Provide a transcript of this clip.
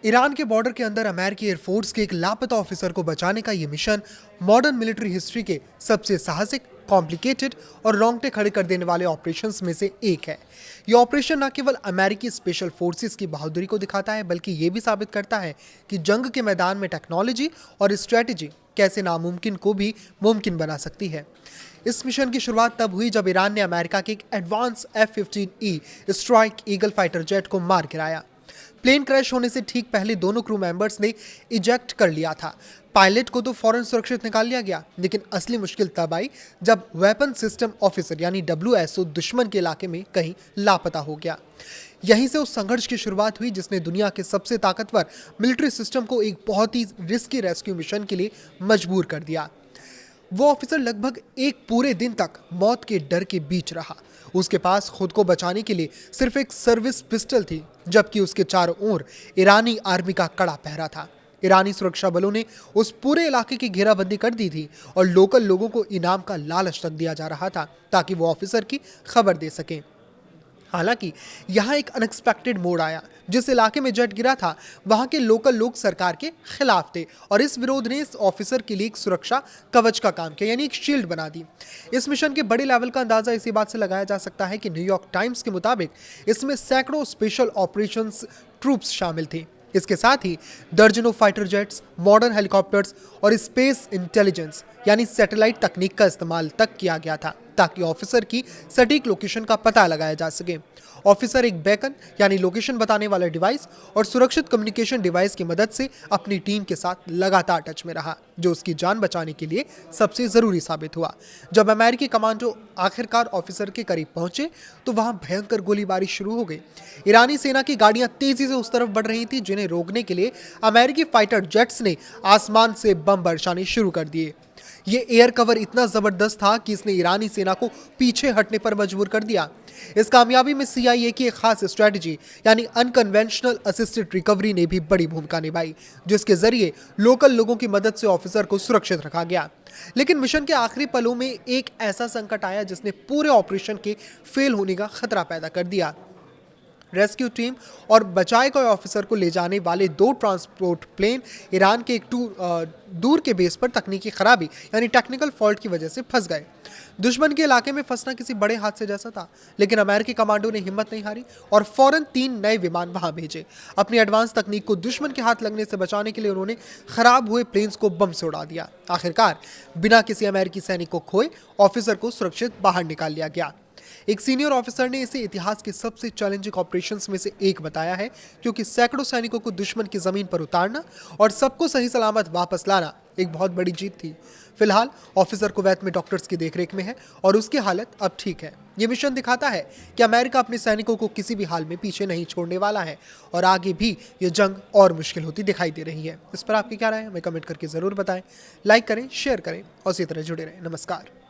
Iran के border के अंदर अमेरिकी एयरफोर्स के एक लापता ऑफिसर को बचाने का यह मिशन मॉडर्न मिलिट्री हिस्ट्री के सबसे साहसिक, कॉम्प्लिकेटेड और रोंगटे खड़े कर देने वाले ऑपरेशंस में से एक है। यह ऑपरेशन न केवल अमेरिकी स्पेशल फोर्सेस की बहादुरी को दिखाता है, बल्कि यह भी साबित करता है कि जंग के मैदान में टेक्नोलॉजी और स्ट्रेटेजी कैसे नामुमकिन को भी मुमकिन बना सकती है। इस मिशन की शुरुआत तब हुई जब ईरान ने अमेरिका के एक advance F-15E strike eagle fighter jet को मार गिराया। प्लेन क्रैश होने से ठीक पहले दोनों क्रू मेंबर्स ने इजेक्ट कर लिया था। पायलट को तो फौरन सुरक्षित निकाल लिया गया, लेकिन असली मुश्किल तब आई जब वेपन सिस्टम ऑफिसर यानी WSO दुश्मन के इलाके में कहीं लापता हो गया। यहीं से उस संघर्ष की शुरुआत हुई जिसने दुनिया के सबसे ताकतवर मिलिट्री सिस्टम को एक बहुत ही रिस्की रेस्क्यू मिशन के लिए मजबूर कर दिया। वो ऑफिसर लगभग एक पूरे दिन तक मौत के डर के बीच रहा। उसके पास खुद को बचाने के लिए सिर्फ एक सर्विस पिस्टल थी, जबकि उसके चारों ओर ईरानी आर्मी का कड़ा पहरा था। ईरानी सुरक्षा बलों ने उस पूरे इलाके की घेराबंदी कर दी थी और लोकल लोगों को इनाम का लालच तक दिया जा रहा था ताकि वो ऑफिसर की खबर दे सकें। हालांकि यहाँ एक अनएक्सपेक्टेड मोड़ आया। जिस इलाके में जेट गिरा था, वहाँ के लोकल लोग सरकार के खिलाफ थे और इस विरोध ने इस ऑफिसर के लिए एक सुरक्षा कवच का काम किया, यानी एक शील्ड बना दी। इस मिशन के बड़े लेवल का अंदाजा इसी बात से लगाया जा सकता है कि न्यूयॉर्क टाइम्स के मुताबिक इसमें सैकड़ों स्पेशल ऑपरेशंस ट्रूप्स शामिल थे। इसके साथ ही दर्जनों फाइटर जेट्स, मॉडर्न हेलीकॉप्टर्स और स्पेस इंटेलिजेंस यानी सैटेलाइट तकनीक का इस्तेमाल तक किया गया था ताकि ऑफिसर की सटीक लोकेशन का पता लगाया जा सके। ऑफिसर एक बेकन यानी लोकेशन बताने वाला डिवाइस और सुरक्षित कम्युनिकेशन डिवाइस की मदद से अपनी टीम के साथ लगातार टच में रहा, जो उसकी जान बचाने के लिए सबसे जरूरी साबित हुआ। जब अमेरिकी कमांडो आखिरकार ऑफिसर के करीब पहुंचे तो वहां भयंकर गोलीबारी शुरू हो गई। ईरानी सेना की गाड़ियां तेजी से उस तरफ बढ़ रही थी, जिन्हें रोकने के लिए अमेरिकी फाइटर जेट्स ने आसमान से बम बरसाने शुरू कर दिए। ये एयर कवर इतना जबरदस्त था कि इसने ईरानी सेना को पीछे हटने पर मजबूर कर दिया। इस कामयाबी में CIA की एक खास स्ट्रेटजी यानी अनकन्वेंशनल असिस्टेड रिकवरी ने भी बड़ी भूमिका निभाई, जिसके जरिए लोकल लोगों की मदद से ऑफिसर को सुरक्षित रखा गया। लेकिन मिशन के आखिरी पलों में एक ऐसा संकट आया जिसने पूरे ऑपरेशन के फेल होने का खतरा पैदा कर दिया। रेस्क्यू टीम और बचाए गए ऑफिसर को ले जाने वाले 2 ट्रांसपोर्ट प्लेन ईरान के एक दूर के बेस पर तकनीकी खराबी यानी टेक्निकल फॉल्ट की वजह से फंस गए। दुश्मन के इलाके में फंसना किसी बड़े हादसे जैसा था, लेकिन अमेरिकी कमांडो ने हिम्मत नहीं हारी और फौरन 3 नए विमान वहां भेजे। अपनी एडवांस तकनीक को दुश्मन के हाथ लगने से बचाने के लिए उन्होंने खराब हुए प्लेन्स को बम से उड़ा दिया। आखिरकार बिना किसी अमेरिकी सैनिक को खोए ऑफिसर को सुरक्षित बाहर निकाल लिया गया। एक सीनियर ऑफिसर ने इसे इतिहास के सबसे चैलेंजिंग ऑपरेशंस में से एक बताया है, क्योंकि सैकड़ों सैनिकों को दुश्मन की जमीन पर उतारना और सबको सही सलामत वापस लाना एक बहुत बड़ी जीत थी। फिलहाल ऑफिसर कुवैत में डॉक्टर्स की देखरेख में है और उसकी हालत अब ठीक है। ये मिशन दिखाता है कि अमेरिका अपने सैनिकों को किसी भी हाल में पीछे नहीं छोड़ने वाला है और आगे भी ये जंग और मुश्किल होती दिखाई दे रही है। इस पर आपकी क्या राय है, हमें कमेंट करके जरूर बताएं। लाइक करें, शेयर करें और इसी तरह जुड़े रहें। नमस्कार।